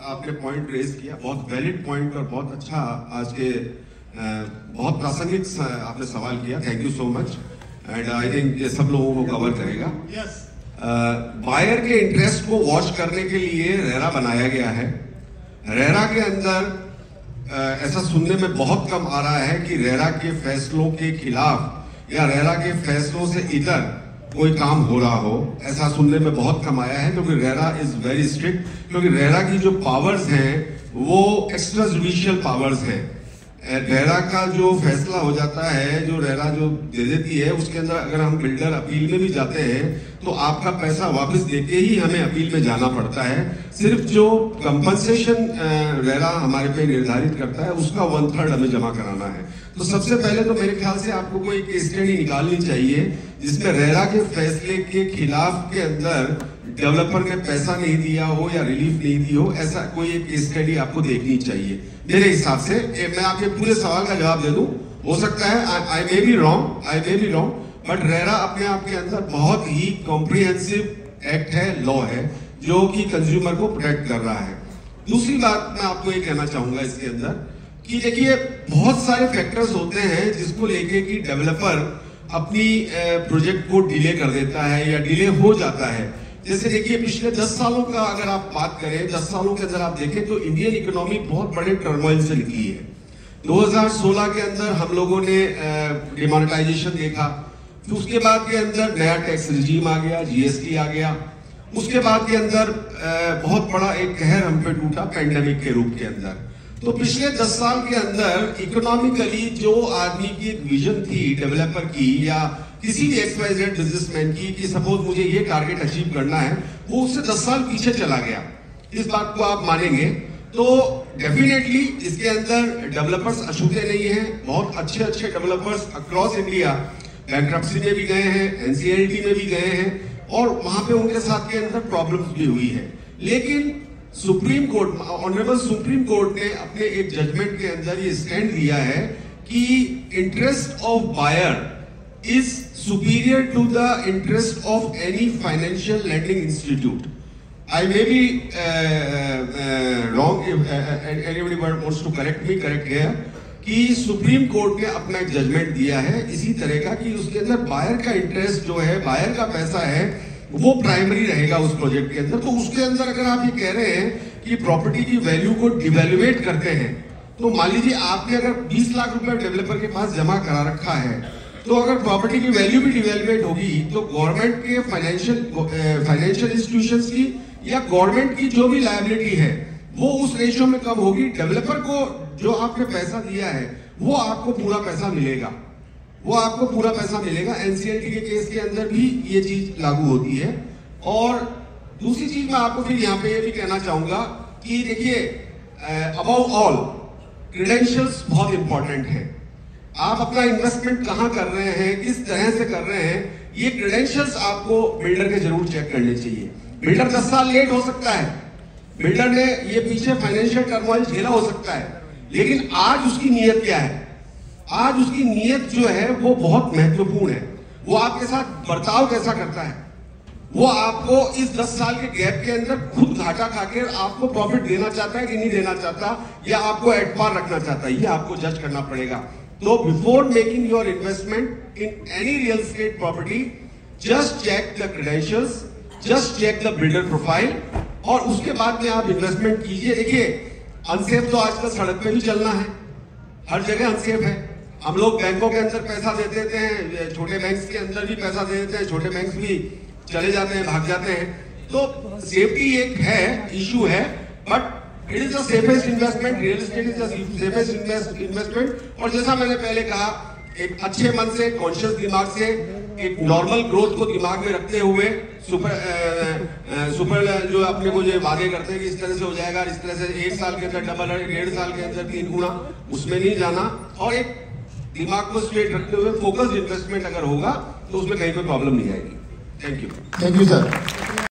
आपने point raise किया, बहुत वैलिड पॉइंट और बहुत अच्छा आज के बहुत प्रासंगिक आपने सवाल किया। Thank you so much and I think ये सब लोगों को कवर करेगा। बायर के इंटरेस्ट को वॉच करने के लिए रेरा बनाया गया है। रेरा के अंदर ऐसा सुनने में बहुत कम आ रहा है कि रेरा के फैसलों के खिलाफ या रेरा के फैसलों से इधर कोई काम हो रहा हो, ऐसा सुनने में बहुत कम आया है, क्योंकि रेरा इज वेरी स्ट्रिक्ट। क्योंकि रेरा की जो पावर्स हैं वो एक्स्ट्रा जुडिशियल पावर्स हैं। रेरा का जो फैसला हो जाता है, जो रेरा जो दे देती है, उसके अंदर अगर हम बिल्डर अपील में भी जाते हैं तो आपका पैसा वापस देके ही हमें अपील में जाना पड़ता है। सिर्फ जो कंपनसेशन रेरा हमारे पे निर्धारित करता है उसका 1/3 हमें जमा कराना है। तो सबसे पहले तो मेरे ख्याल से आपको कोई केस स्टडी निकालनी चाहिए जिसमें रेरा के फैसले के खिलाफ के अंदर डेवलपर ने पैसा नहीं दिया हो या रिलीफ नहीं दी हो, ऐसा कोई एक केस स्टडी आपको देखनी चाहिए मेरे हिसाब से। मैं आपके पूरे सवाल का जवाब दे दूं, हो सकता है I may be wrong, but RERA अपने आप के अंदर बहुत ही कॉम्प्रिहेंसिव एक्ट है, लॉ है, जो कि कंज्यूमर को प्रोटेक्ट कर रहा है। दूसरी बात मैं आपको ये कहना चाहूंगा इसके अंदर कि देखिए बहुत सारे फैक्टर्स होते हैं जिसको लेके कि डेवलपर अपनी प्रोजेक्ट को डिले कर देता है या डिले हो जाता है। जैसे देखिए पिछले 10 सालों का अगर आप बात करें, 10 सालों के अंदर आप देखें तो इंडियन इकोनॉमी बहुत बड़े टर्मोइल से निकली है। 2016 के अंदर हम लोगों ने डिमोनेटाइजेशन देखा, फिर उसके बाद के अंदर नया टैक्स रिजीम आ गया, जीएसटी आ गया, उसके बाद के अंदर बहुत बड़ा एक कहर हम पे टूटा पेंडेमिक के रूप के अंदर। तो पिछले 10 साल के अंदर इकोनॉमिकली जो आदमी की एक विजन थी डेवलपर की या किसी भी XYZ बिजनेसमैन की कि सपोज मुझे ये टारगेट अचीव करना है, वो उससे 10 साल पीछे चला गया। इस बात को आप मानेंगे तो डेफिनेटली इसके अंदर डेवलपर्स अछूते नहीं हैं। बहुत अच्छे अच्छे डेवलपर्स अक्रॉस इंडिया बैंक्रप्सी में भी गए हैं, NCLT में भी गए हैं और वहां पे उनके साथ के अंदर प्रॉब्लम्स भी हुई है। लेकिन supreme court, honourable supreme court ने अपने एक जजमेंट के अंदर ये स्टैंड दिया है कि interest of buyer is superior to the interest of any financial lending institute. I may be wrong if anybody wants to correct me, correct here कि सुप्रीम कोर्ट ने अपना एक जजमेंट दिया है इसी तरह का कि उसके अंदर बायर का इंटरेस्ट जो है, बायर का पैसा है, वो प्राइमरी रहेगा उस प्रोजेक्ट के अंदर। तो उसके अंदर अगर आप ये कह रहे हैं कि प्रॉपर्टी की वैल्यू को डिवैल्यूएट करते हैं, तो मान लीजिए आपने अगर 20 लाख रुपए डेवलपर के पास जमा करा रखा है, तो अगर प्रॉपर्टी की वैल्यू भी डिवेलपमेंट होगी तो गवर्नमेंट के फाइनेंशियल इंस्टीट्यूशंस की या गवर्नमेंट की जो भी लायबिलिटी है वो उस रेशियो में कम होगी। डेवलपर को जो आपने पैसा दिया है वो आपको पूरा पैसा मिलेगा, NCLT के केस के अंदर भी ये चीज लागू होती है। और दूसरी चीज मैं आपको फिर यहाँ पे ये भी कहना चाहूंगा कि देखिए अबव ऑल क्रेडेंशियल्स बहुत इंपॉर्टेंट है। आप अपना इन्वेस्टमेंट कहां कर रहे हैं, किस तरह से कर रहे हैं, ये क्रेडेंशियल्स आपको बिल्डर के जरूर चेक करने चाहिए। बिल्डर 10 साल लेट हो सकता है, बिल्डर ने ये पीछे फाइनेंशियल टर्मोइल झेला हो सकता है, लेकिन आज उसकी नीयत क्या है? आज उसकी नीयत जो है वो बहुत महत्वपूर्ण है। वो आपके साथ बर्ताव कैसा करता है, वो आपको इस 10 साल के गैप के अंदर खुद घाटा खाकर आपको प्रॉफिट देना चाहता है कि नहीं देना चाहता, या आपको एट पार रखना चाहता है, ये आपको जज करना पड़ेगा। So before making your investment in any real estate property, just check the credentials, just check the builder profile, और उसके बाद में आप इन्वेस्टमेंट कीजिए। देखिए अनसेफ तो आजकल सड़क पे भी चलना है, हर जगह अनसेफ है। हम लोग बैंकों के अंदर पैसा दे देते हैं, छोटे बैंक्स के अंदर भी पैसा दे देते हैं, छोटे बैंक्स भी चले जाते हैं, भाग जाते हैं। तो सेफ्टी एक है, इशू है, but it is the safest investment, real estate is the safest investment. और जैसा मैंने पहले कहा, एक अच्छे मन से, कॉन्शियस दिमाग से, एक नॉर्मल ग्रोथ को दिमाग में रखते हुए सुपर जो अपने को जो वादे करते हैं कि इस तरह से हो जाएगा, इस तरह से 1 साल के अंदर डबल, 1.5 साल के अंदर 3 गुना, उसमें नहीं जाना। और एक दिमाग को स्ट्रेट रखते हुए फोकस्ड इन्वेस्टमेंट अगर होगा तो उसमें कहीं कोई प्रॉब्लम नहीं आएगी। Thank you sir.